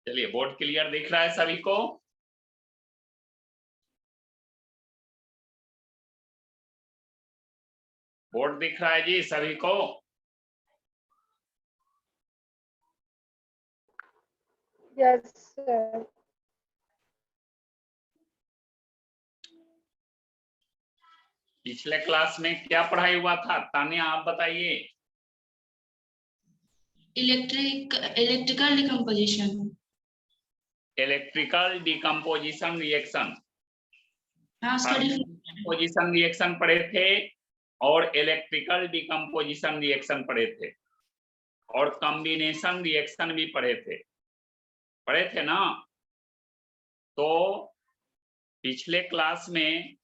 चलिए, board clear दिख रहा है सभी को? बोर्ड दिख रहा है जी सभी को? Yes sir. पिछले क्लास में क्या पढ़ाई हुआ था तानिया, आप बताइए। Electrical decomposition. Electrical decomposition reaction, हाँ, उसका डिकम्पोजिशन रिएक्शन पढ़े थे और इलेक्ट्रिकल डिकम्पोजिशन रिएक्शन पढ़े थे और कॉम्बिनेशन रिएक्शन भी पढ़े थे ना। तो पिछले क्लास में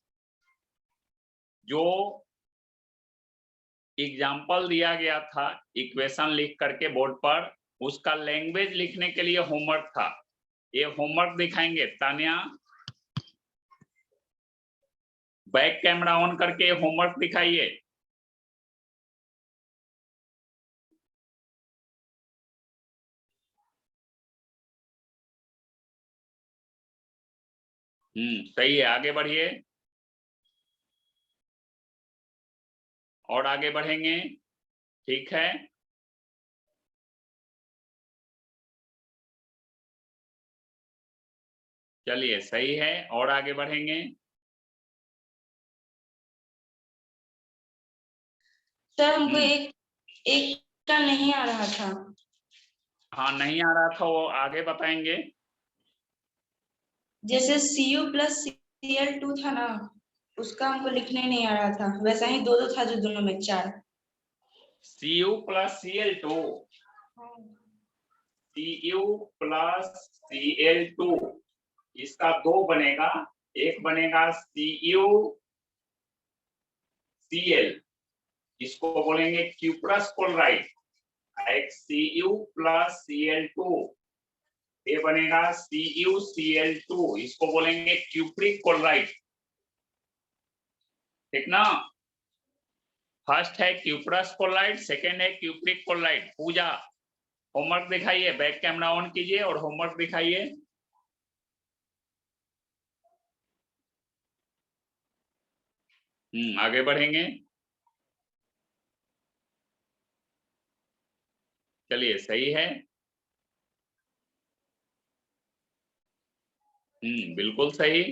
जो एग्जाम्पल दिया गया था इक्वेशन लिख करके बोर्ड पर, उसका लैंग्वेज लिखने के लिए होमवर्क था। ये होमवर्क दिखाएंगे तानिया, बैक कैमरा ऑन करके होमवर्क दिखाइए। सही है, आगे बढ़िए और आगे बढ़ेंगे। ठीक है, चलिए सही है और आगे बढ़ेंगे। सर हमको एक का नहीं आ रहा था। हाँ, नहीं आ रहा था, वो आगे बताएंगे। जैसे Cu प्लस Cl2 था ना, उसका हमको लिखने नहीं आ रहा था। वैसा ही दो था जो दोनों में 4। Cu plus Cl2, Cu plus Cl2, इसका 2 बनेगा। एक बनेगा CuCl, इसको बोलेंगे क्यूप्रस क्लोराइड। एक Cu प्लस Cl2, ये बनेगा CuCl2, इसको बोलेंगे क्यूप्रिक क्लोराइड। ठीक ना? फर्स्ट है क्यूप्रस क्लोराइड, सेकेंड है क्यूप्रिक क्लोराइड। पूजा, होमवर्क दिखाइए, बैक कैमरा ऑन कीजिए और होमवर्क दिखाइए। आगे बढ़ेंगे। चलिए सही है। बिल्कुल सही।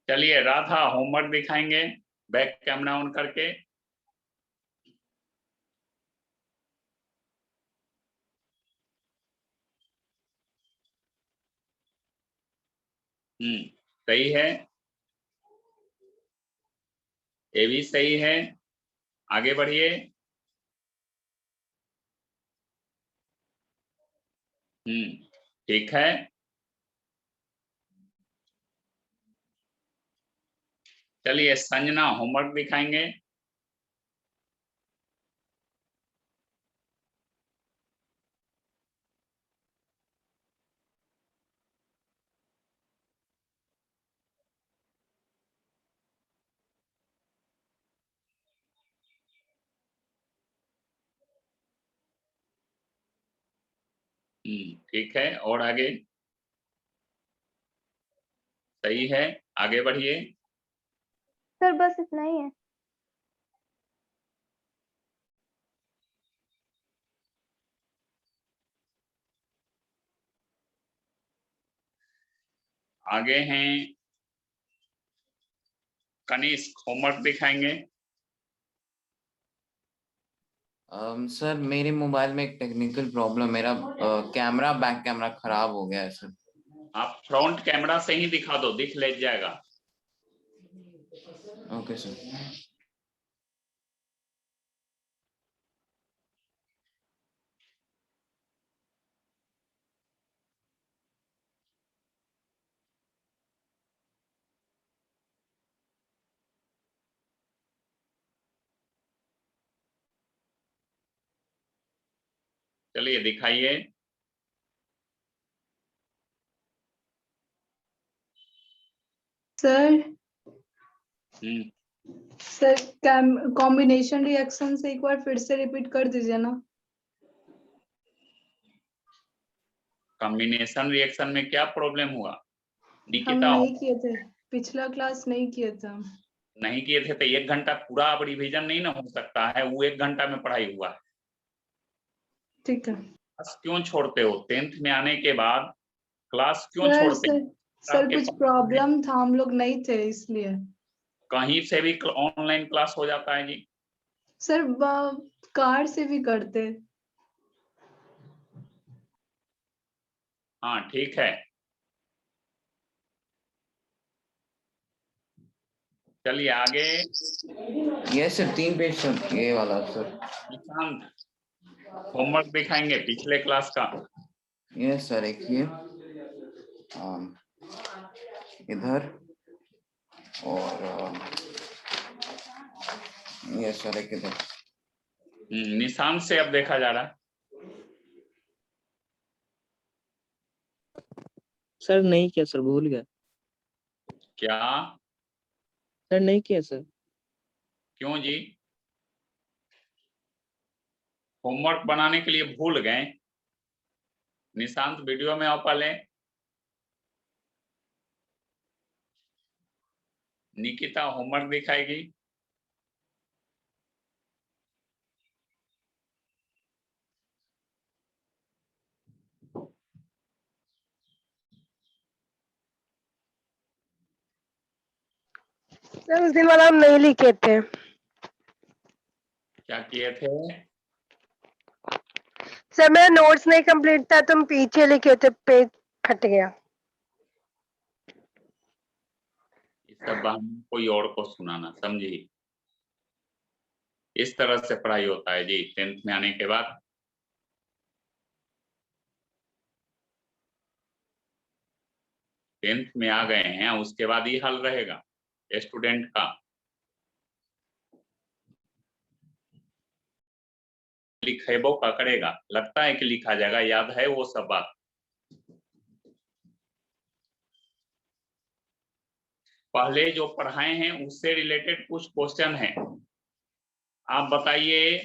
चलिए राधा, होमवर्क दिखाएंगे बैक कैमरा ऑन करके। सही है, ये भी सही है। आगे बढ़िए। ठीक है। चलिए संजना, होमवर्क दिखाएंगे। ठीक है और आगे। सही है, आगे बढ़िए। सर बस इतना ही है। आगे हैं कनिष्क, होमवर्क दिखाएंगे। सर मेरे मोबाइल में एक टेक्निकल प्रॉब्लम, मेरा कैमरा बैक कैमरा खराब हो गया है सर। आप फ्रंट कैमरा से ही दिखा दो, दिख ले जाएगा। Okay sir. चलिए दिखाइए। सर हम्म, सर कॉम्बिनेशन रिएक्शन से एक बार फिर से रिपीट कर दीजिए ना। कॉम्बिनेशन रिएक्शन में क्या प्रॉब्लम हुआ? हम निकिता, नहीं किए थे, पिछला क्लास नहीं किए थे हम। नहीं किए थे तो 1 घंटा पूरा अब रिवीजन नहीं ना हो सकता है, वो 1 घंटा में पढ़ाई हुआ है। ठीक है क्लास क्यों छोड़ते हो? 10th में आने के बाद क्लास क्यों सर। छोड़ते हो? सर आपके कुछ पास प्रॉब्लम था, हम लोग नहीं थे इसलिए। कहीं से भी ऑनलाइन क्लास हो जाता है जी। सर कार से भी करते। हाँ ठीक है, चलिए आगे। यस सर 3 पेज सर, ये वाला सर। निशांत, होमवर्क दिखाएंगे पिछले क्लास का। यस सर, एक ये इधर और यस सर एक इधर। निशांत से अब देखा जा रहा है। सर नहीं किया सर, भूल गया क्या? सर, नहीं किया सर। क्यों जी? होमवर्क बनाने के लिए भूल गए? निशांत वीडियो में आओ पहले। निकिता होमवर्क दिखाएगी। सर उस दिन वाला हम नहीं लिखे थे। क्या किए थे? सर मेरा नोट्स नहीं कंप्लीट था, तुम पीछे लिखे थे, पेज फट गया। इस सब बहाने कोई और को सुनाना, समझी? इस तरह से पढ़ाई होता है जी 10th में आने के बाद। टेंथ में आ गए हैं उसके बाद ही हल रहेगा स्टूडेंट का। लिखेबो का करेगा, लगता है कि लिखा जाएगा, याद है वो सब बात। पहले जो पढ़ाए हैं उससे रिलेटेड कुछ क्वेश्चन है। आप बताइए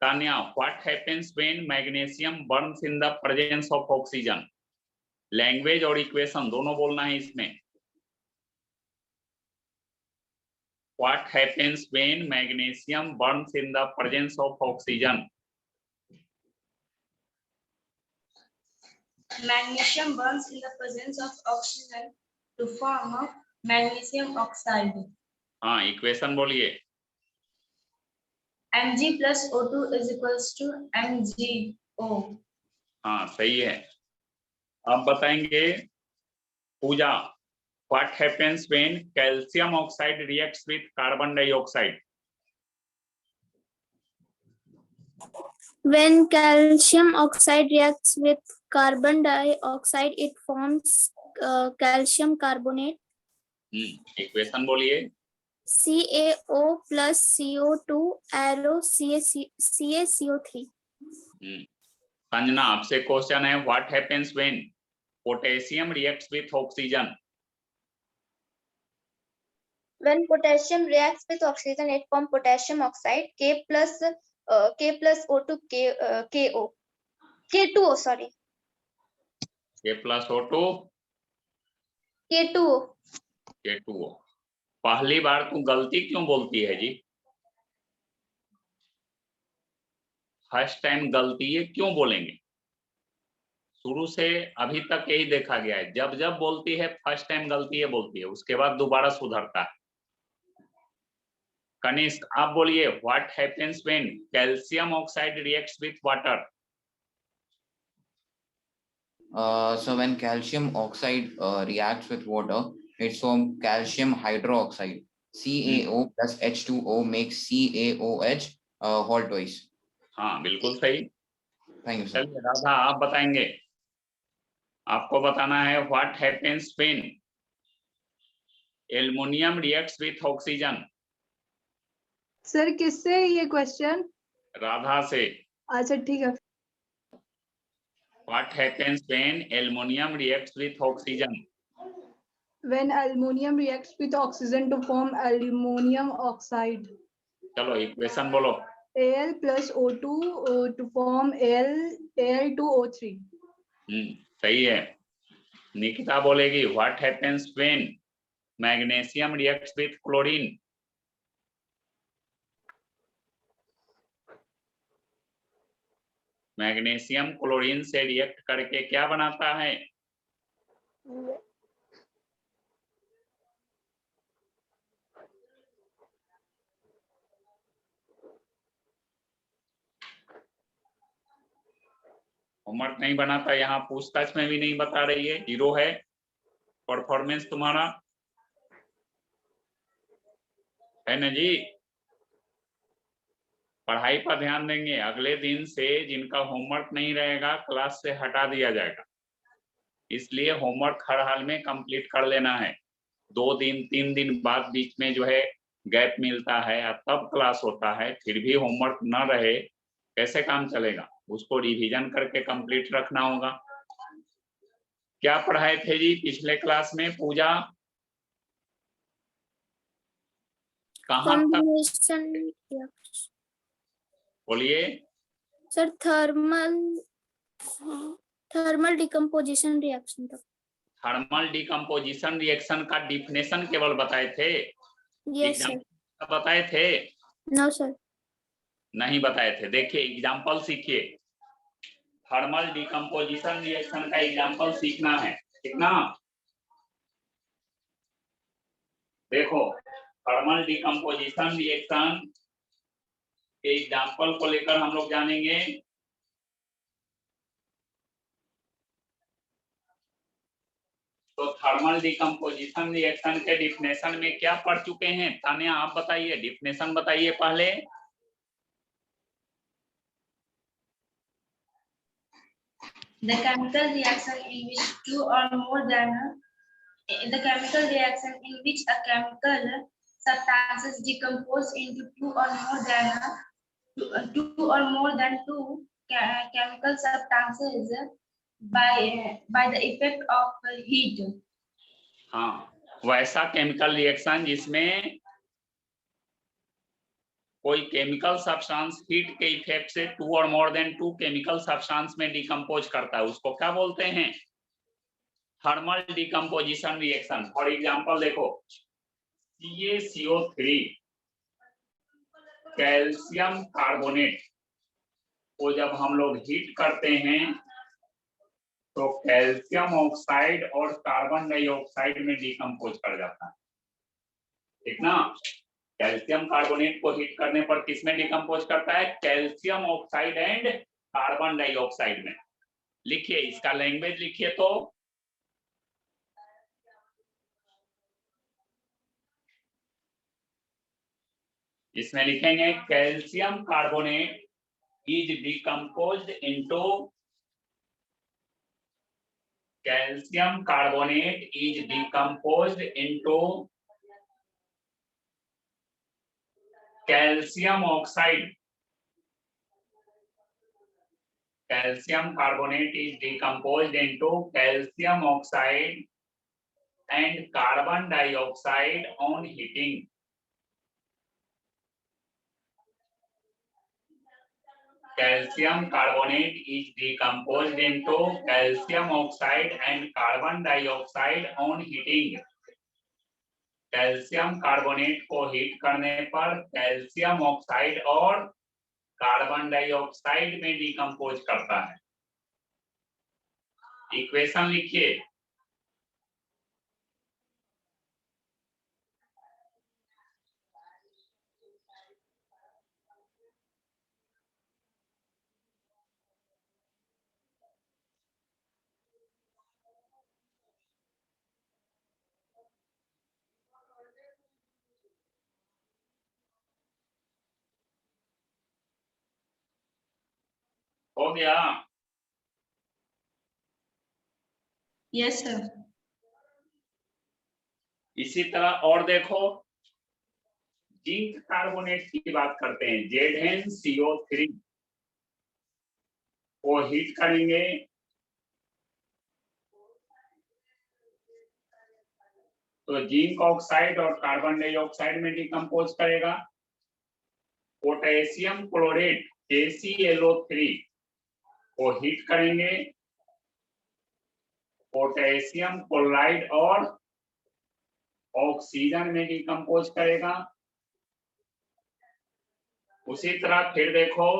Tanya, what happens when magnesium Burns in the presence of oxygen? Language और इक्वेशन दोनों बोलना है इसमें। What happens when magnesium Burns in the presence of oxygen? Magnesium burns in the presence of oxygen to form a magnesium oxide. हाँ equation बोलिए। Mg plus O2 is equals to MgO. हाँ सही है। अब बताएंगे Pooja, what happens when calcium oxide reacts with carbon dioxide? When calcium oxide reacts with carbon dioxide, it forms calcium carbonate. Equation बोलिए। CaO plus CO2 arrow CaCO3. Sanjana, आपसे question है, what happens when potassium reacts with oxygen? When potassium reacts with oxygen, it forms potassium oxide K plus O2 K2O, sorry. K plus O2 K2O. K2O। पहली बार तू गलती क्यों बोलती है जी? First time गलती है क्यों बोलेंगे? शुरू से अभी तक यही देखा गया है, जब जब बोलती है फर्स्ट टाइम गलती है बोलती है, उसके बाद दोबारा सुधरता है। कनिष्क आप बोलिए, what happens when calcium oxide reacts with water? So when calcium oxide reacts with water, it forms calcium hydroxide. CaO plus H2O makes CaOH whole twice. हाँ बिल्कुल सही। Thank you, sir. चलिए राधा आप बताएंगे, आपको बताना है what happens when aluminium reacts with oxygen? Sir किससे है ये क्वेश्चन? राधा से। अच्छा ठीक है। What happens when aluminum reacts with oxygen? when aluminum reacts with oxygen to form aluminum oxide. चलो इक्वेशन बोलो। Al plus O2 to form Al2O3. सही है। निकिता बोलेगी what happens when magnesium reacts with chlorine. Magnesium chlorine से react करके क्या बनाता है? होमवर्क नहीं बनाता, यहाँ पूछताछ में भी नहीं बता रही है, 0 है परफॉर्मेंस तुम्हारा, है ना जी? पढ़ाई पर ध्यान देंगे। अगले दिन से जिनका होमवर्क नहीं रहेगा क्लास से हटा दिया जाएगा, इसलिए होमवर्क हर हाल में कंप्लीट कर लेना है। 2 दिन 3 दिन बाद बीच में जो है गैप मिलता है और तब क्लास होता है, फिर भी होमवर्क न रहे कैसे काम चलेगा? उसको रिवीजन करके कंप्लीट रखना होगा। क्या पढ़ाए थे जी पिछले क्लास में पूजा? कहाँ तक कॉम्बिनेशन बोलिए? सर थर्मल डिकम्पोजिशन रिएक्शन तक। थर्मल डिकम्पोजिशन रिएक्शन का डिफिनेशन केवल बताए थे? Yes sir. एग्जाम्पल बताए थे? No sir. नहीं बताए थे। देखिए एग्जाम्पल सीखिए। थर्मल डिकम्पोजिशन रिएक्शन का एग्जाम्पल सीखना है, ठीक ना? देखो थर्मल डिकम्पोजिशन रिएक्शन के एग्जाम्पल को लेकर हम लोग जानेंगे। तो थर्मल डिकम्पोजिशन रिएक्शन के डिफिनेशन में क्या पढ़ चुके हैं? तान्या आप बताइए, डिफिनेशन बताइए पहले। The chemical reaction in which two or more than the chemical reaction in which a chemical substances decompose into two or more than two chemical substances by the effect of heat. हाँ, वैसा chemical reaction जिसमें कोई chemical substance heat के effect से 2 और more than 2 chemical substance में decompose करता है, उसको क्या बोलते हैं? Thermal decomposition reaction. For example देखो CaCO3 कैल्शियम कार्बोनेट को जब हम लोग हीट करते हैं तो कैल्शियम ऑक्साइड और कार्बन डाइऑक्साइड में डिकम्पोज कर जाता है, ठीक ना? कैल्शियम कार्बोनेट को हीट करने पर किसमें डिकम्पोज करता है? Calcium oxide and carbon dioxide में। लिखिए इसका लैंग्वेज लिखिए तो इसमें लिखेंगे calcium carbonate is decomposed into calcium carbonate is decomposed into calcium oxide. Calcium carbonate is decomposed into calcium oxide and carbon dioxide on heating. Calcium carbonate is decomposed into calcium oxide and carbon dioxide on heating. Calcium carbonate को heat करने पर calcium oxide और carbon dioxide में decompose करता है। Equation लिखिए। हो गया? Yes sir. इसी तरह और देखो जिंक कार्बोनेट की बात करते हैं, ZnCO3 को हीट करेंगे तो जिंक ऑक्साइड और कार्बन डाइऑक्साइड में डिकम्पोज करेगा। पोटेशियम क्लोरेट KClO3 को हीट करेंगे, पोटेशियम क्लोराइड और ऑक्सीजन में डिकम्पोज करेगा। उसी तरह फिर देखो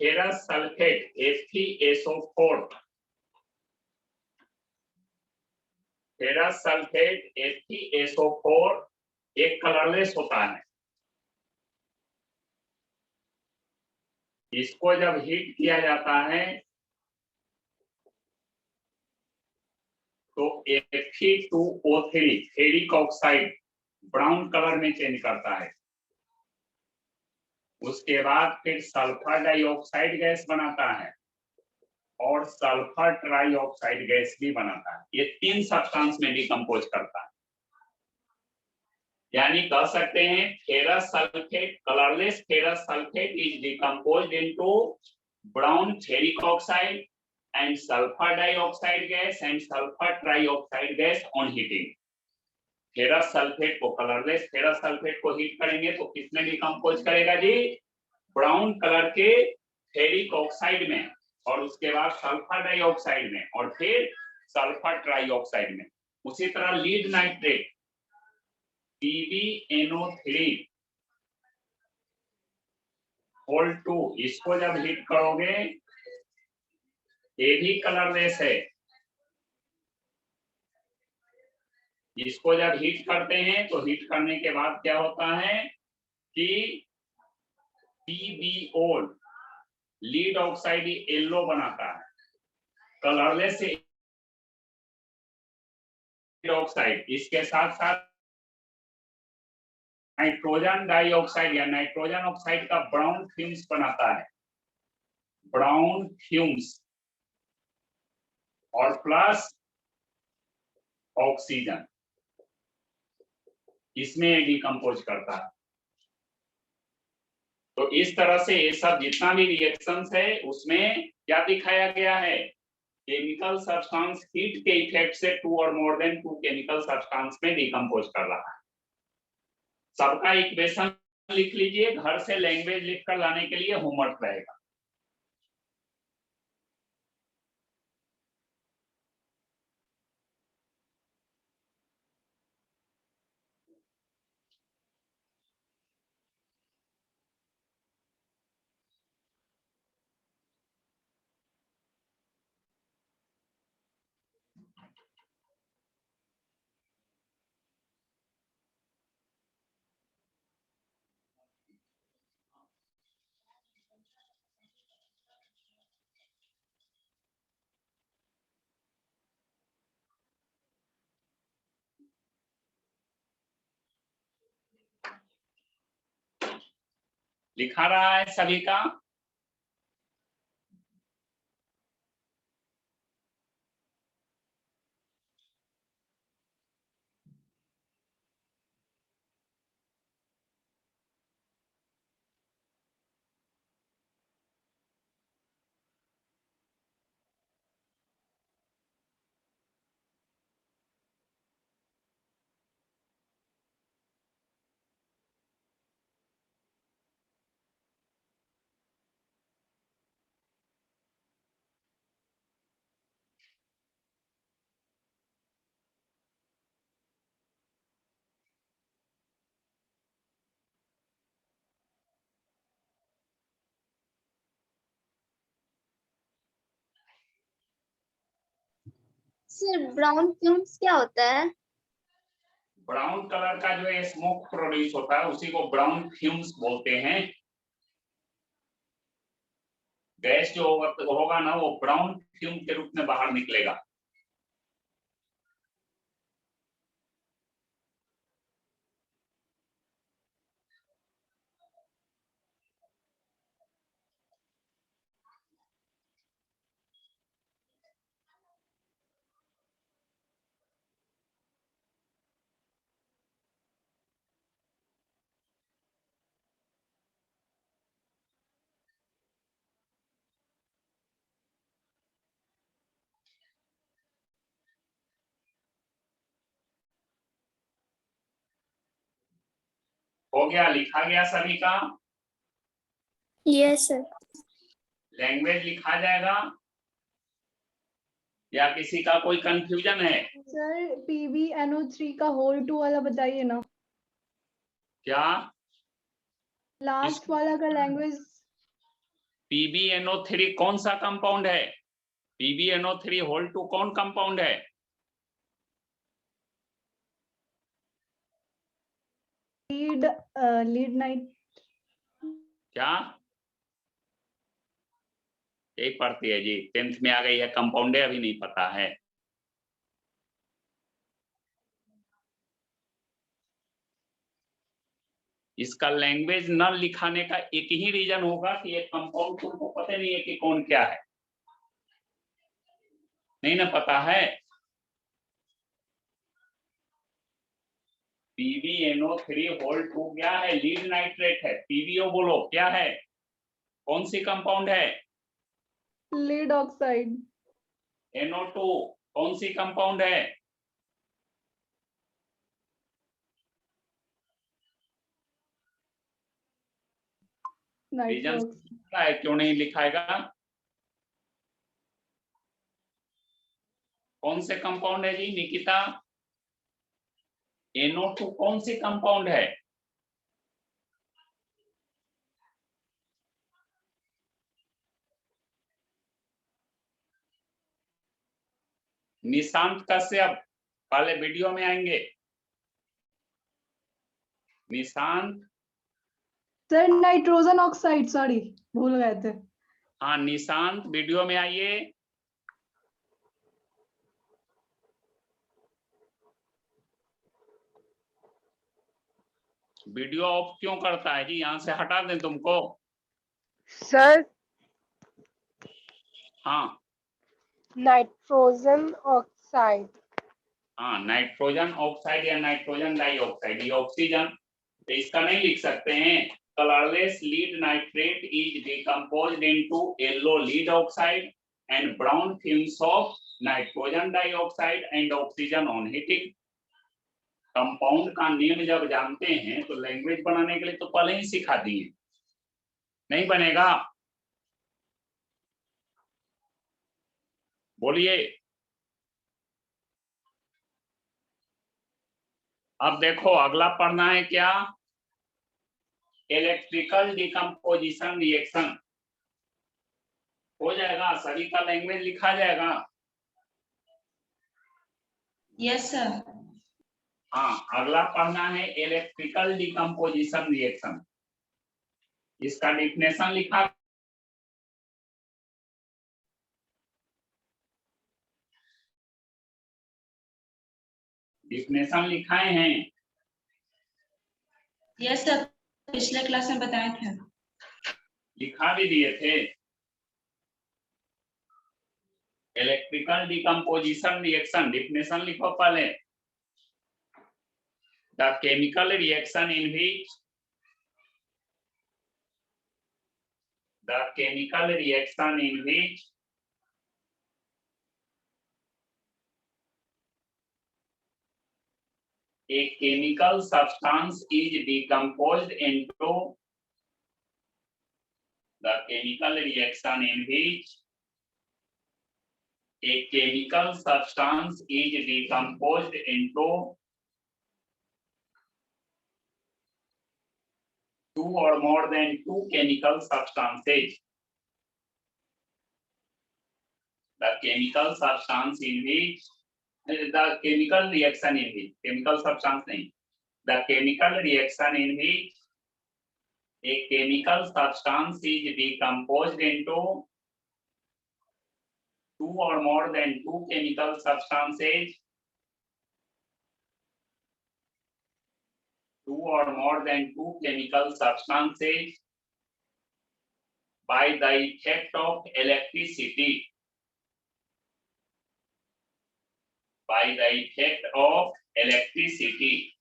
ferrous sulphate FeSO4, ferrous sulphate FeSO4 एक कलरलेस होता है। इसको जब हीट किया जाता है तो Fe2O3 ferric oxide brown colour में चेंज करता है। उसके बाद फिर सल्फर डाइऑक्साइड गैस बनाता है और सल्फर ट्राइऑक्साइड गैस भी बनाता है। ये 3 सब्सटेंस में डिकम्पोज करता है। यानी कह सकते हैं ferrous sulphate, colourless ferrous sulphate is decomposed into brown ferric oxide and sulfur dioxide gas and sulfur trioxide gas on heating। Ferrous sulphate को, कलरलेस फेरस सल्फेट को हीट करेंगे तो किसमें डिकम्पोज करेगा जी? ब्राउन कलर के फेरिक ऑक्साइड में, और उसके बाद सल्फर डाइऑक्साइड में, और फिर सल्फर ट्राइऑक्साइड में। उसी तरह लीड नाइट्रेट PbNO3 होल 2, इसको जब हीट करोगे, ये भी कलरलेस है, इसको जब हीट करते हैं तो हीट करने के बाद क्या होता है कि PbO लीड ऑक्साइड येलो बनाता है, कलरलेस ऑक्साइड। इसके साथ साथ नाइट्रोजन डाइऑक्साइड या नाइट्रोजन ऑक्साइड का ब्राउन फ्यूम्स बनाता है, ब्राउन फ्यूम्स, और प्लस ऑक्सीजन, इसमें डिकम्पोज करता है। तो इस तरह से ये सब जितना भी रिएक्शंस है उसमें क्या दिखाया गया है? केमिकल सब्सटेंस हीट के इफेक्ट से 2 और मोर देन 2 केमिकल सब्सटेंस में डिकम्पोज कर रहा है। सबका इक्वेशन लिख लीजिए, घर से लैंग्वेज लिखकर लाने के लिए होमवर्क रहेगा। लिखा रहा है सभी का? सर ब्राउन फ्यूम्स क्या होता है? ब्राउन कलर का जो है स्मोक प्रोड्यूस होता है उसी को ब्राउन फ्यूम्स बोलते हैं। गैस जो होगा ना वो ब्राउन फ्यूम के रूप में बाहर निकलेगा। हो गया, लिखा गया सभी का? Yes, sir. लैंग्वेज लिखा जाएगा या किसी का कोई कंफ्यूजन है? सर PbNO3 का होल 2 वाला बताइए ना, क्या? लास्ट वाला का लैंग्वेज। PbNO3 कौन सा कंपाउंड है? PbNO3 होल 2 कौन कंपाउंड है? Lead night. क्या यही पढ़ती है जी? 10th में आ गई है, कंपाउंडे अभी नहीं पता है। इसका लैंग्वेज न लिखाने का एक ही रीजन होगा कि ये कंपाउंड तुमको पता नहीं है कि कौन क्या है, नहीं ना पता है। PbNO3 होल 2 क्या है? लीड नाइट्रेट है। PbO बोलो क्या है? कौन सी कंपाउंड है? Lead oxide. NO2 कौन सी कंपाउंड है? रीजन नाइट्रो। है, क्यों नहीं लिखाएगा? कौन से कंपाउंड है जी निकिता? NO2 कौन सी कंपाउंड है? निशांत कश्यप वाले वीडियो में आएंगे। Nishant, sir nitrogen oxide, sorry भूल गए थे। हाँ निशांत वीडियो में आइए। वीडियो ऑफ क्यों करता है जी? यहाँ से हटा दें तुमको? सर हाँ नाइट्रोजन ऑक्साइड। हाँ, नाइट्रोजन ऑक्साइड या नाइट्रोजन डाइऑक्साइड, ये ऑक्सीजन, तो इसका नहीं लिख सकते हैं? Colourless lead nitrate is decomposed into yellow lead oxide and brown fumes of nitrogen dioxide and oxygen on heating. Compound का नेम जब जानते हैं तो लैंग्वेज बनाने के लिए तो पहले ही सिखा दिए, नहीं बनेगा? बोलिए। अब देखो अगला पढ़ना है क्या? Electrical decomposition reaction. हो जाएगा, सभी का लैंग्वेज लिखा जाएगा। Yes, sir. हाँ, अगला पढ़ना है इलेक्ट्रिकल डिकम्पोजिशन रिएक्शन। इसका डिफिनेशन लिखा, डिफिनेशन लिखाए हैं। Yes, sir. पिछले क्लास में बताए थे। लिखा भी दिए थे। इलेक्ट्रिकल डिकम्पोजिशन रिएक्शन डिफिनेशन लिखो पहले। The chemical reaction in which a chemical substance is decomposed into the chemical reaction in which a chemical substance is decomposed into two or more than two chemical substances. The chemical substance in which the chemical reaction in which chemical substance nahi, the chemical reaction in which a chemical substance is decomposed into two or more than two chemical substances, by the effect of electricity. By the effect of electricity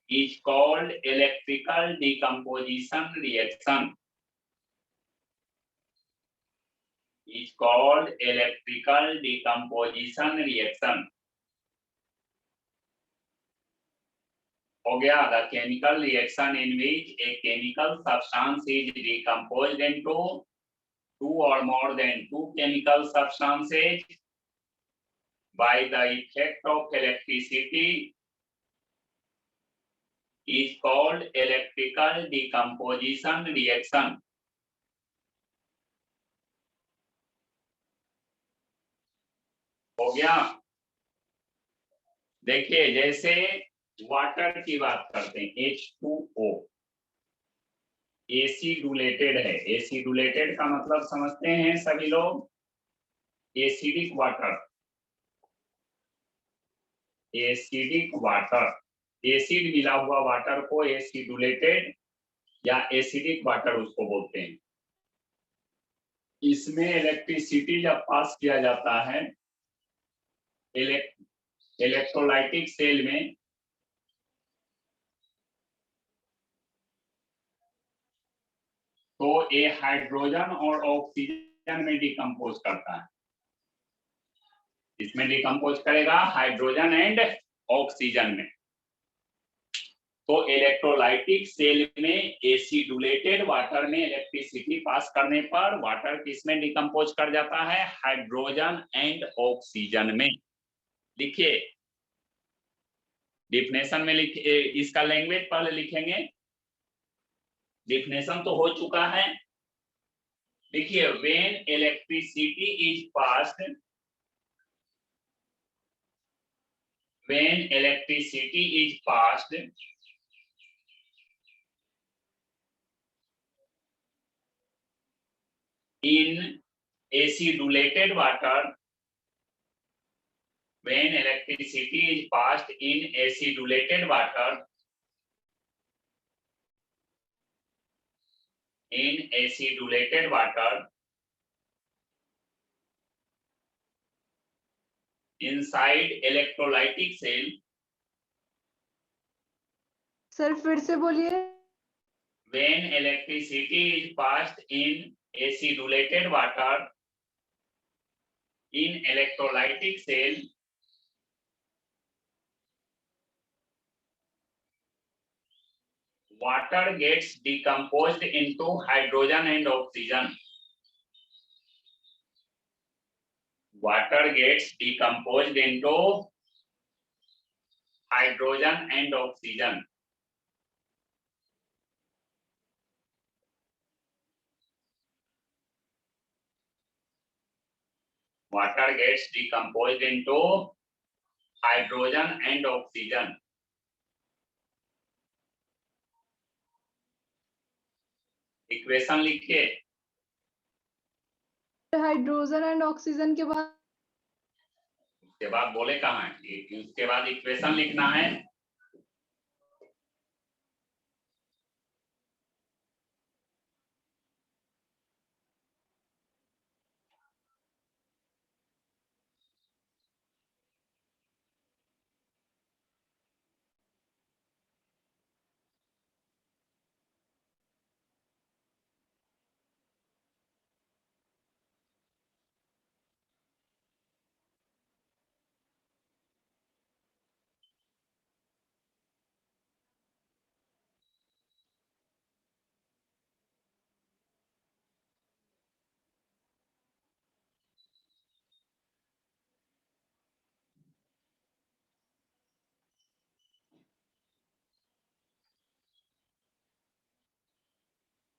is called electrical decomposition reaction. Is called electrical decomposition reaction. हो गया the chemical reaction in which a chemical substance is decomposed into two or more than two chemical substances by the effect of electricity is called electrical decomposition reaction. हो गया। देखिए जैसे water की बात करते हैं H2O एसिडुलेटेड है। एसिडुलेटेड का मतलब समझते हैं सभी लोग, acidic water. Acidic water, acid मिला हुआ वाटर को एसिडुलेटेड या एसिडिक वाटर उसको बोलते हैं। इसमें इलेक्ट्रिसिटी जब पास किया जाता है इलेक्ट्रोलाइटिक सेल में, तो ये हाइड्रोजन और ऑक्सीजन में डिकम्पोज करता है। इसमें डिकम्पोज करेगा हाइड्रोजन एंड ऑक्सीजन में। तो इलेक्ट्रोलाइटिक सेल में एसिडुलेटेड वाटर में इलेक्ट्रिसिटी पास करने पर वाटर किसमें डिकम्पोज कर जाता है? हाइड्रोजन एंड ऑक्सीजन में। लिखिए डिफिनेशन में लिखिए, इसका लैंग्वेज पहले लिखेंगे। डिफिनेशन तो हो चुका है। देखिए when electricity is passed, when electricity is passed in acidulated water, when electricity is passed in acidulated water, in acidulated water, inside electrolytic cell, sir फिर से बोलिए। when electricity is passed in acidulated water in electrolytic cell, water gets decomposed into hydrogen and oxygen. Water gets decomposed into hydrogen and oxygen. Water gets decomposed into hydrogen and oxygen. Equation लिखिए। Hydrogen and oxygen के बाद उसके बाद बोले कहाँ है? उसके बाद इक्वेशन लिखना है।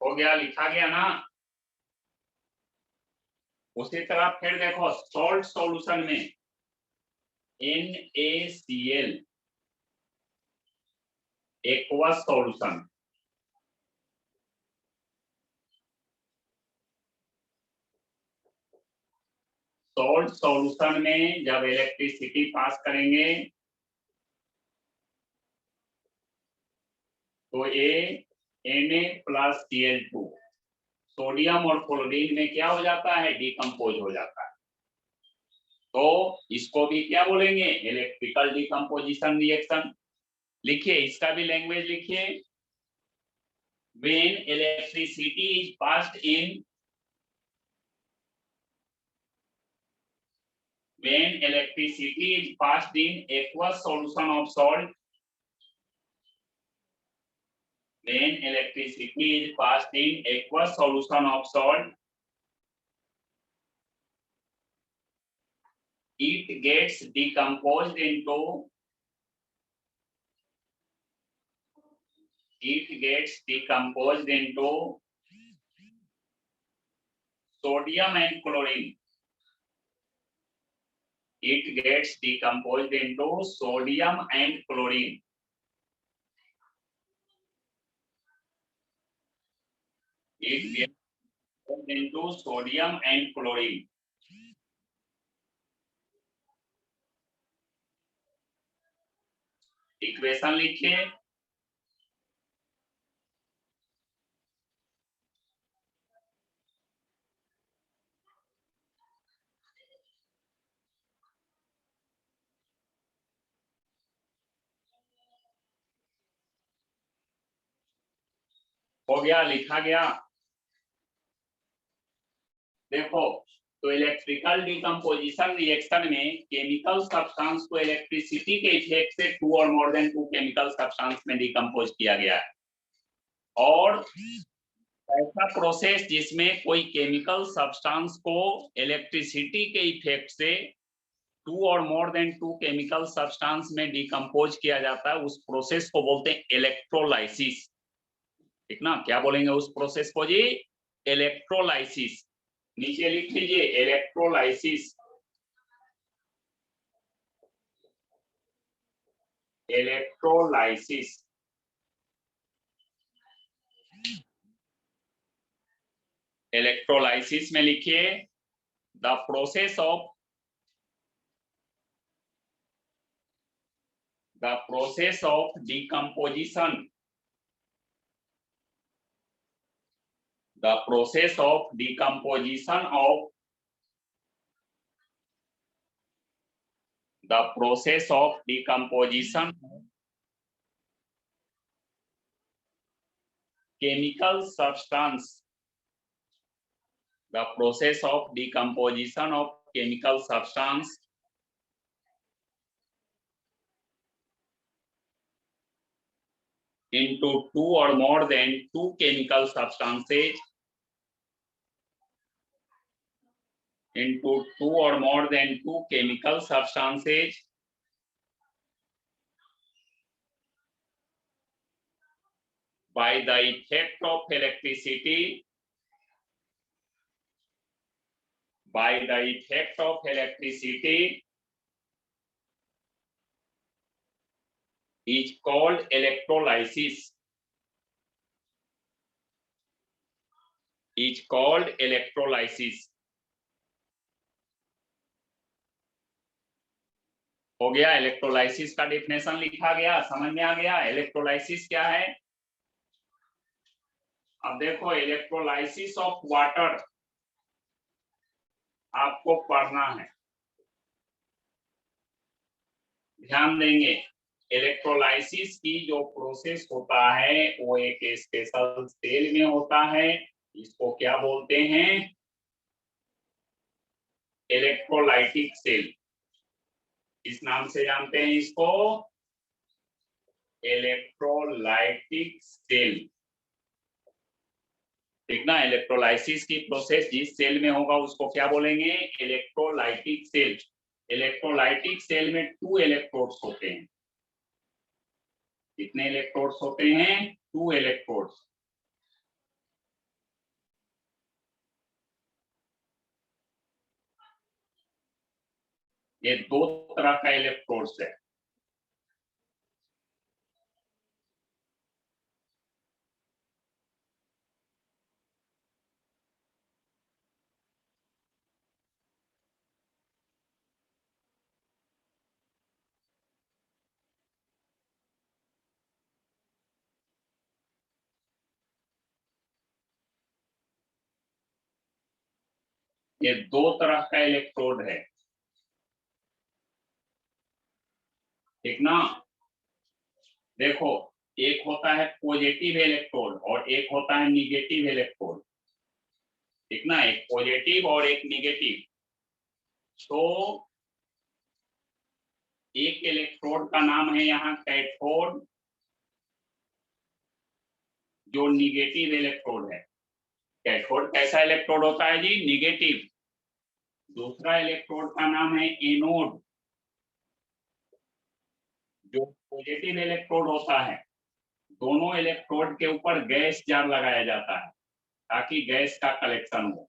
हो गया, लिखा गया ना। उसी तरह फिर देखो सॉल्ट सॉल्यूशन में NaCl aqueous solution, salt solution में जब इलेक्ट्रिसिटी पास करेंगे तो ये Na+Cl2 सोडियम और क्लोरीन में क्या हो जाता है? डिकम्पोज हो जाता है। तो इसको भी क्या बोलेंगे? Electrical decomposition reaction. लिखिए इसका भी लैंग्वेज लिखिए। When electricity is passed in, when electricity is passed in aqueous solution of salt, when electricity is passed in aqueous solution of salt, it gets decomposed into sodium and chlorine. It gets decomposed into sodium and chlorine. It gets decomposed into sodium and chlorine. Equation लिखिए। हो गया, लिखा गया। देखो, तो electrical decomposition reaction में chemical substance को electricity के इफेक्ट से 2 और मोर देन 2 केमिकल सब्सटेंस में डिकम्पोज किया गया है। और ऐसा प्रोसेस जिसमें कोई केमिकल सब्सटेंस को इलेक्ट्रिसिटी के इफेक्ट से 2 और मोर देन 2 केमिकल सब्सटेंस में डिकम्पोज किया जाता है, उस प्रोसेस को बोलते हैं इलेक्ट्रोलाइसिस। ठीक ना? क्या बोलेंगे उस प्रोसेस को जी? इलेक्ट्रोलाइसिस। नीचे लिख लीजिए इलेक्ट्रोलाइसिस। इलेक्ट्रोलाइसिस। इलेक्ट्रोलाइसिस में लिखिए the process of decomposition. The process of decomposition chemical substance. The process of decomposition of chemical substance into 2 or more than 2 chemical substances by the effect of electricity is called electrolysis. हो गया, electrolysis का definition लिखा गया, समझ में आ गया electrolysis क्या है। अब देखो इलेक्ट्रोलाइसिस ऑफ वाटर आपको पढ़ना है, ध्यान देंगे। इलेक्ट्रोलाइसिस की जो प्रोसेस होता है वो एक स्पेशल सेल में होता है, इसको क्या बोलते हैं? Electrolytic cell. इस नाम से जानते हैं इसको, इलेक्ट्रोलाइटिक सेल। ठीक ना? इलेक्ट्रोलाइसिस की प्रोसेस जिस सेल में होगा उसको क्या बोलेंगे? Electrolytic cell. इलेक्ट्रोलाइटिक सेल में 2 इलेक्ट्रोड्स होते हैं। कितने इलेक्ट्रोड्स होते हैं? 2 इलेक्ट्रोड्स। ये 2 तरह का इलेक्ट्रोड्स है। ये 2 तरह का इलेक्ट्रोड है। ठीक ना? देखो, एक होता है पॉजिटिव इलेक्ट्रोड और एक होता है निगेटिव इलेक्ट्रोड। ठीक ना? एक पॉजिटिव और एक निगेटिव। तो एक इलेक्ट्रोड का नाम है यहाँ कैथोड जो निगेटिव इलेक्ट्रोड है। कैथोड कैसा इलेक्ट्रोड होता है जी? निगेटिव। दूसरा इलेक्ट्रोड का नाम है एनोड, जो पॉजिटिव इलेक्ट्रोड होता है। दोनों इलेक्ट्रोड के ऊपर गैस जार लगाया जाता है ताकि गैस का कलेक्शन हो।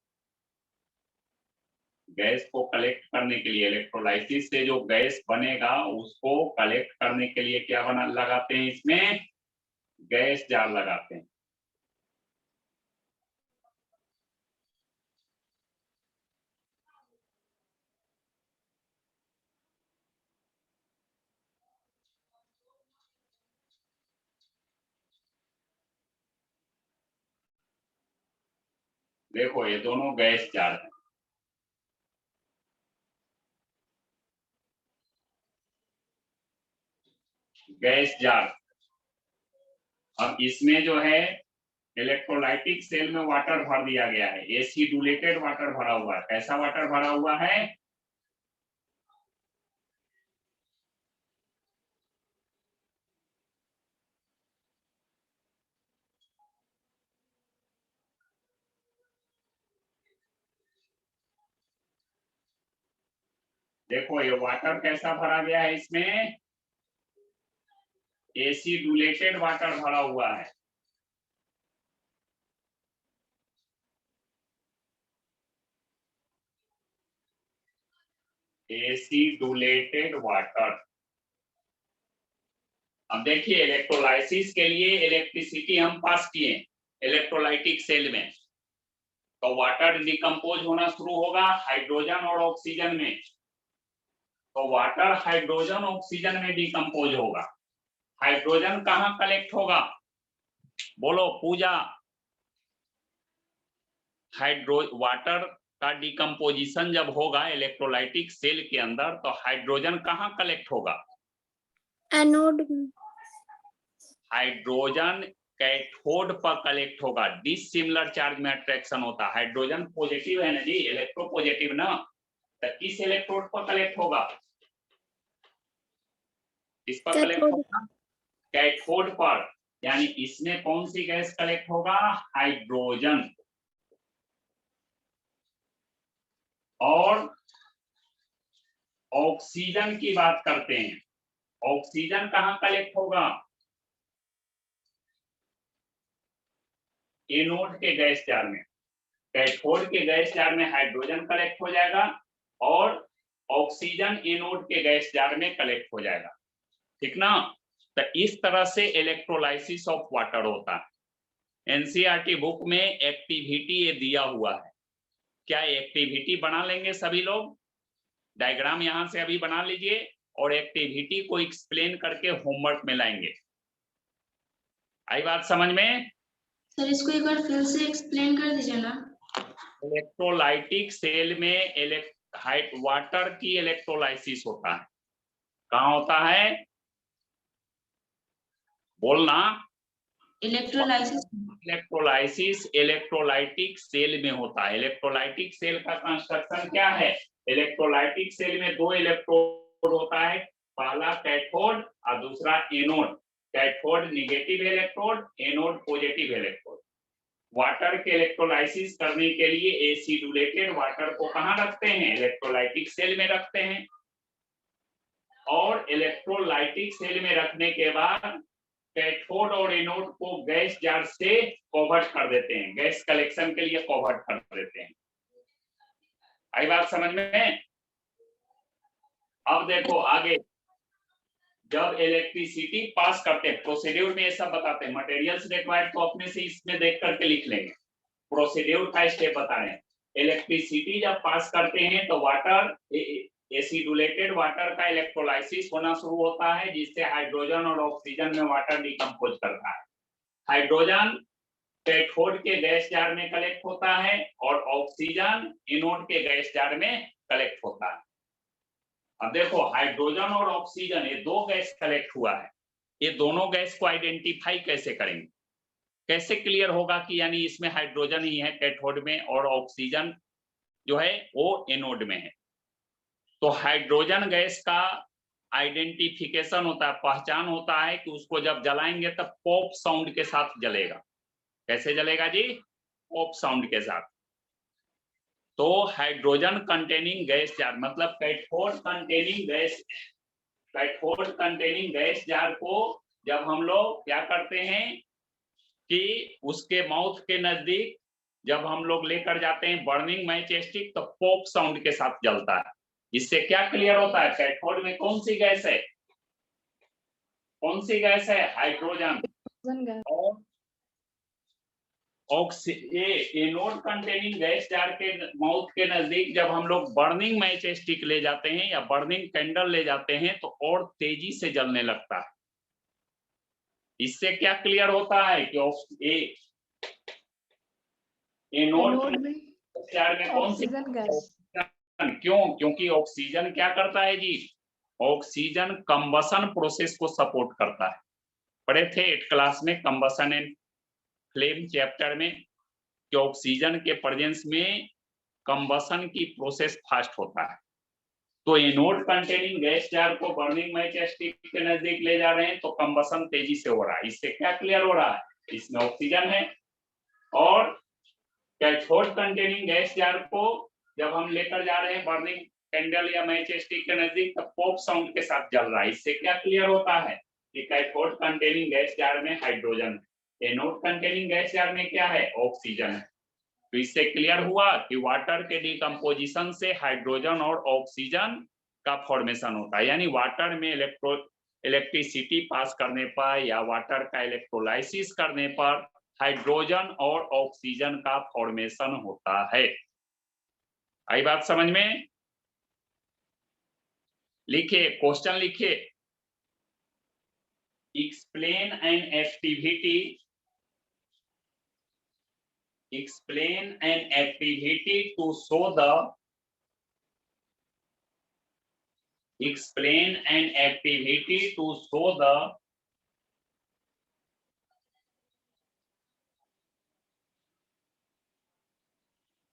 गैस को कलेक्ट करने के लिए इलेक्ट्रोलाइसिस से जो गैस बनेगा उसको कलेक्ट करने के लिए क्या बना लगाते हैं? इसमें गैस जार लगाते हैं। देखो ये दोनों गैस जार हैं। Gas jar. अब इसमें जो है इलेक्ट्रोलाइटिक सेल में वाटर भर दिया गया है, एसिडुलेटेड वाटर भरा हुआ है। कैसा वाटर भरा हुआ है? देखो ये वाटर कैसा भरा गया है, इसमें एसिडुलेटेड वाटर भरा हुआ है। एसिडुलेटेड वाटर। अब देखिए इलेक्ट्रोलाइसिस के लिए इलेक्ट्रिसिटी हम पास किए इलेक्ट्रोलाइटिक सेल में, तो वाटर डिकम्पोज होना शुरू होगा हाइड्रोजन और ऑक्सीजन में। तो वाटर हाइड्रोजन ऑक्सीजन में डिकम्पोज होगा। हाइड्रोजन कहाँ कलेक्ट होगा? बोलो पूजा। वाटर का डिकम्पोजिशन जब होगा इलेक्ट्रोलाइटिक सेल के अंदर, तो हाइड्रोजन कहाँ कलेक्ट होगा? एनोड। हाइड्रोजन कैथोड पर कलेक्ट होगा। डिसिमिलर चार्ज में अट्रैक्शन होता है। हाइड्रोजन पॉजिटिव है ना जी, इलेक्ट्रो पॉजिटिव ना, तो किस इलेक्ट्रोड पर कलेक्ट होगा? किस पर कलेक्ट होगा? कैथोड पर। यानी इसमें कौन सी गैस कलेक्ट होगा? हाइड्रोजन। और ऑक्सीजन की बात करते हैं। ऑक्सीजन कहाँ कलेक्ट होगा? एनोड के गैस जार में। कैथोड के गैस जार में हाइड्रोजन कलेक्ट हो जाएगा और ऑक्सीजन एनोड के गैस जार में कलेक्ट हो जाएगा। ठीक ना? तो इस तरह से इलेक्ट्रोलाइसिस ऑफ वाटर होता है। एनसीईआरटी बुक में एक्टिविटी ये दिया हुआ है। क्या एक्टिविटी बना लेंगे सभी लोग? डायग्राम यहां से अभी बना लीजिए और एक्टिविटी को एक्सप्लेन करके होमवर्क में लाएंगे। आई बात समझ में? सर इसको एक बार फिर से एक्सप्लेन कर दीजिए ना। इलेक्ट्रोलाइटिक सेल में वाटर की इलेक्ट्रोलाइसिस होता है। कहाँ होता है? बोलना। इलेक्ट्रोलाइसिस। इलेक्ट्रोलाइसिस इलेक्ट्रोलाइटिक सेल में होता है। इलेक्ट्रोलाइटिक सेल का कंस्ट्रक्शन क्या है? इलेक्ट्रोलाइटिक सेल में दो इलेक्ट्रोड होता है, पहला कैथोड और दूसरा anode. Cathode negative electrode, anode positive electrode. Water के इलेक्ट्रोलाइसिस करने के लिए एसिडुलेटेड वाटर को कहाँ रखते हैं? इलेक्ट्रोलाइटिक सेल में रखते हैं। और इलेक्ट्रोलाइटिक सेल में रखने के बाद कैथोड और एनोड को गैस जार से कवर्ट कर देते हैं, गैस कलेक्शन के लिए कवर्ट कर देते हैं। आई बात समझ में? अब देखो आगे, जब इलेक्ट्रिसिटी पास करते हैं, प्रोसीड्यूर में ये सब बताते हैं। मटेरियल्स रिक्वायर्ड को अपने से इसमें देख करके लिख लेंगे। प्रोसीड्यूर का स्टेप बता रहे हैं। इलेक्ट्रिसिटी जब पास करते हैं तो वाटर एसिडुलेटेड वाटर का इलेक्ट्रोलाइसिस होना शुरू होता है, जिससे हाइड्रोजन और ऑक्सीजन में वाटर डिकम्पोज करता है। हाइड्रोजन कैथोड के गैस जार में कलेक्ट होता है और ऑक्सीजन एनोड के गैस जार में कलेक्ट होता है। अब देखो हाइड्रोजन और ऑक्सीजन ये दो गैस कलेक्ट हुआ है, ये दोनों गैस को आइडेंटिफाई कैसे करेंगे? कैसे क्लियर होगा कि यानी इसमें हाइड्रोजन ही है कैथोड में और ऑक्सीजन जो है वो एनोड में है? तो हाइड्रोजन गैस का आइडेंटिफिकेशन होता है, पहचान होता है कि उसको जब जलाएंगे तब पॉप साउंड के साथ जलेगा। कैसे जलेगा जी? पॉप साउंड के साथ। तो हाइड्रोजन कंटेनिंग गैस जार मतलब कैथोड कंटेनिंग गैस जार को जब हम लोग क्या करते हैं कि उसके माउथ के नजदीक जब हम लोग लेकर जाते हैं बर्निंग मैच स्टिक, तो पॉप साउंड के साथ जलता है। इससे क्या क्लियर होता है? कैथोड में कौन सी गैस है? कौन सी गैस है? हाइड्रोजन। और एनोड कंटेनिंग गैस जार के माउथ के नजदीक जब हम लोग बर्निंग मैच स्टिक ले जाते हैं या बर्निंग कैंडल ले जाते हैं तो और तेजी से जलने लगता है। इससे क्या क्लियर होता है कि एनोड जार में कौन सी गैस। क्यों? क्योंकि ऑक्सीजन क्या करता है जी? ऑक्सीजन कंबसन प्रोसेस को सपोर्ट करता है। पढ़े थे 8th क्लास में कंबसन एंड फ्लेम चैप्टर में कि ऑक्सीजन के प्रेजेंस में कंबसन की प्रोसेस फास्ट होता है। तो एनोड कंटेनिंग गैस जार को बर्निंग मैच स्टिक के नजदीक ले जा रहे हैं तो कंबसन तेजी से हो रहा है। इससे क्या क्लियर हो रहा है? इसमें ऑक्सीजन है। और कैथोड कंटेनिंग गैस जार को जब हम लेकर जा रहे हैं बर्निंग कैंडल या मैच स्टिक के नजदीक तो पॉप साउंड के साथ जल रहा है। इससे क्या क्लियर होता है कि कैथोड कंटेनिंग गैस जार में हाइड्रोजन है, एनोड कंटेनिंग गैस जार में क्या है? ऑक्सीजन है। तो इससे क्लियर हुआ कि वाटर के डिकम्पोजिशन से हाइड्रोजन और ऑक्सीजन का फॉर्मेशन होता है। यानी वाटर में इलेक्ट्रिसिटी पास करने पर या वाटर का इलेक्ट्रोलाइसिस करने पर हाइड्रोजन और ऑक्सीजन का फॉर्मेशन होता है। आई बात समझ में? लिखिए, क्वेश्चन लिखिए। Explain an activity to show the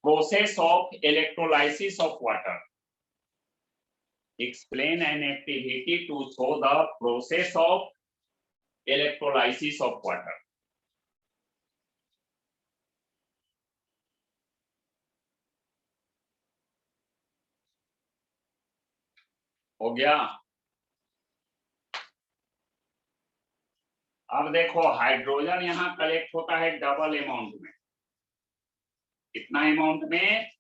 process of electrolysis of water. Explain an activity to show the process of electrolysis of water. हो गया? अब देखो, हाइड्रोजन यहाँ कलेक्ट होता है डबल अमाउंट में। कितना अमाउंट में?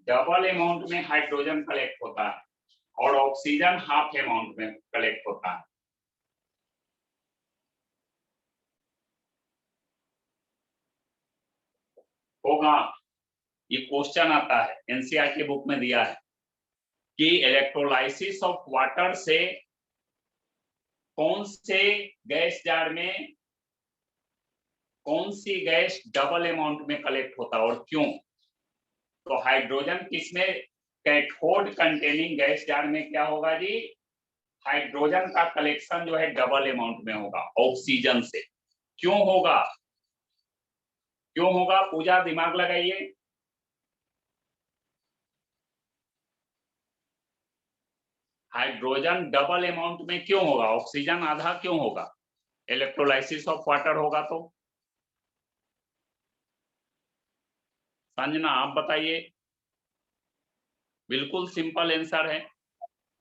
डबल अमाउंट में हाइड्रोजन कलेक्ट होता है और ऑक्सीजन हाफ अमाउंट में कलेक्ट होता है। होगा? ये क्वेश्चन आता है, एनसीईआरटी बुक में दिया है कि इलेक्ट्रोलाइसिस ऑफ वाटर से कौन से गैस जार में कौन सी गैस डबल अमाउंट में कलेक्ट होता है और क्यों? तो हाइड्रोजन किसमें? कैथोड कंटेनिंग गैस जार में क्या होगा जी? हाइड्रोजन का कलेक्शन जो है डबल अमाउंट में होगा ऑक्सीजन से। क्यों होगा? क्यों होगा? पूजा दिमाग लगाइए। हाइड्रोजन डबल अमाउंट में क्यों होगा? ऑक्सीजन आधा क्यों होगा? इलेक्ट्रोलाइसिस ऑफ वाटर होगा तो। संजना आप बताइए। बिल्कुल सिंपल आंसर है।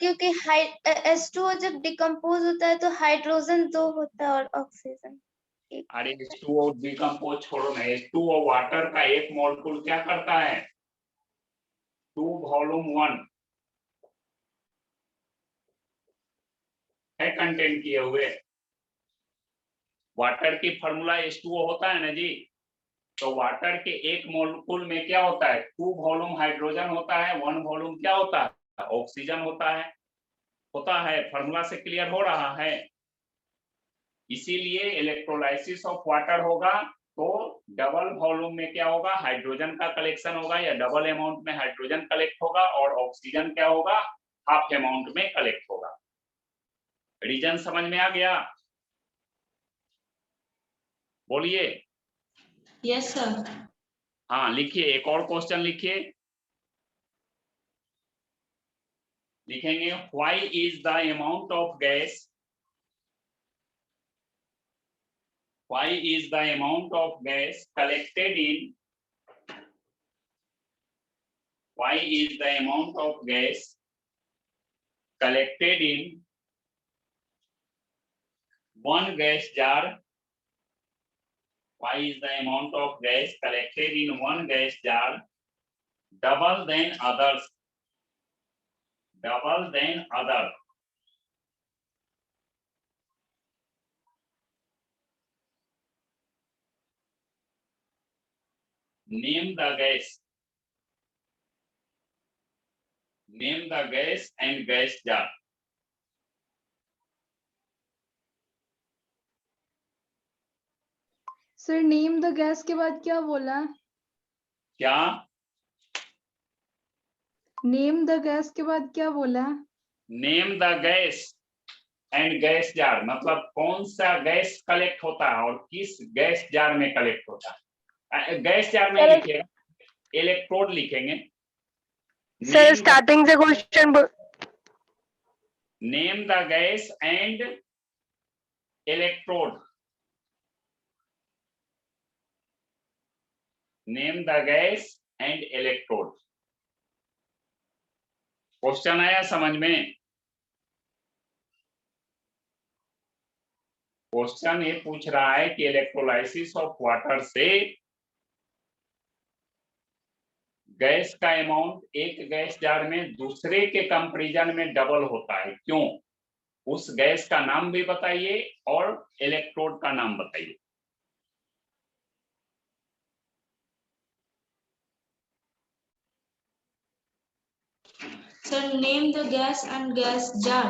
क्योंकि H2O जब डिकम्पोज होता है तो हाइड्रोजन 2 होता है और ऑक्सीजन। अरे H2O डिकम्पोज छोड़ो ना, H2O वाटर का एक मॉलिक्यूल क्या करता है? 2 वॉल्यूम 1 है कंटेंट किए हुए। वाटर की फॉर्मूला H2O होता है ना जी। तो वाटर के एक मॉलिक्यूल में क्या होता है? 2 वॉल्यूम हाइड्रोजन होता है, 1 वॉल्यूम क्या होता है? ऑक्सीजन होता है। फॉर्मूला से क्लियर हो रहा है? इसीलिए इलेक्ट्रोलाइसिस ऑफ वाटर होगा तो डबल वॉल्यूम में क्या होगा? हाइड्रोजन का कलेक्शन होगा या डबल अमाउंट में हाइड्रोजन कलेक्ट होगा और ऑक्सीजन क्या होगा? हाफ अमाउंट में कलेक्ट होगा। रीजन समझ में आ गया? बोलिए। Yes sir. हाँ लिखिए, एक और क्वेश्चन लिखिए। लिखेंगे why is the amount of gas Y is the amount of gas collected in Y is the amount of gas collected in one gas jar. Y is the amount of gas collected in one gas jar double than others. Double than other. Name the gas. Name the gas and gas jar. Sir name the gas के बाद क्या बोला? क्या? Name the gas के बाद क्या बोला? Name the gas and gas jar, मतलब कौन सा गैस कलेक्ट होता है और किस गैस जार में कलेक्ट होता है। गैस जार में लिखिएगा, इलेक्ट्रोड लिखेंगे। सर स्टार्टिंग से question name the gas and electrode. Name the gas and electrode. Question आया समझ में? क्वेश्चन ये पूछ रहा है कि इलेक्ट्रोलाइसिस ऑफ वाटर से गैस का अमाउंट एक गैस जार में दूसरे के कंपैरिजन में डबल होता है, क्यों? उस गैस का नाम भी बताइए और इलेक्ट्रोड का नाम बताइए। Sir, name the gas and gas jar.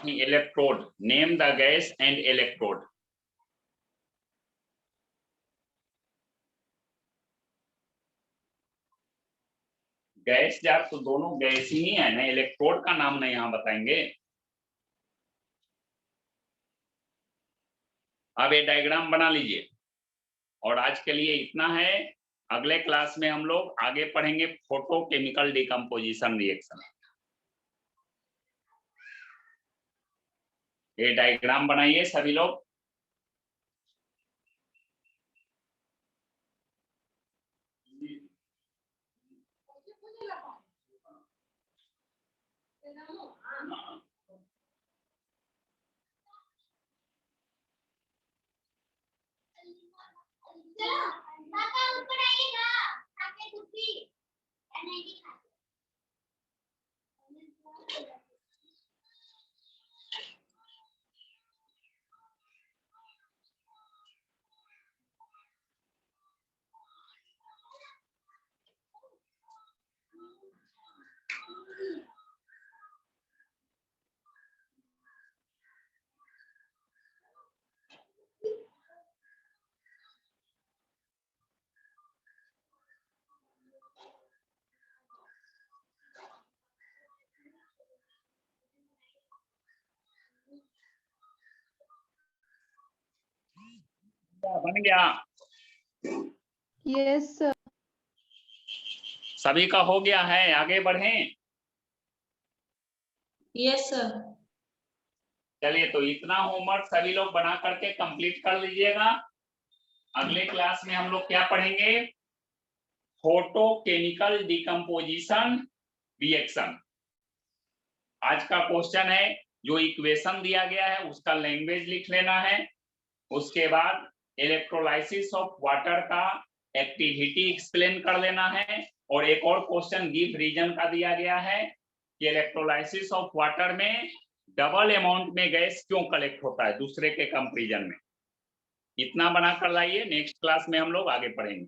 Electrode, name the gas and electrode. Gas jar तो दोनों गैस ही है ना, इलेक्ट्रोड का नाम नहीं यहाँ बताएंगे। अब ये डायग्राम बना लीजिए और आज के लिए इतना है। अगले क्लास में हम लोग आगे पढ़ेंगे फोटोकेमिकल डिकम्पोजिशन रिएक्शन। ये डायग्राम बनाइए सभी लोग। बन गया? Yes sir. सभी का हो गया है? आगे बढ़ें? Yes, sir. चलिए, तो इतना होमवर्क सभी लोग बना करके कंप्लीट कर लीजिएगा। अगले क्लास में हम लोग क्या पढ़ेंगे? Photochemical decomposition reaction. आज का क्वेश्चन है, जो इक्वेशन दिया गया है उसका लैंग्वेज लिख लेना है। उसके बाद इलेक्ट्रोलाइसिस ऑफ वाटर का एक्टिविटी एक्सप्लेन कर लेना है। और एक और क्वेश्चन गिव रीजन का दिया गया है कि इलेक्ट्रोलाइसिस ऑफ वाटर में डबल अमाउंट में गैस क्यों कलेक्ट होता है दूसरे के कंपैरिजन में। इतना बना कर लाइए, नेक्स्ट क्लास में हम लोग आगे पढ़ेंगे।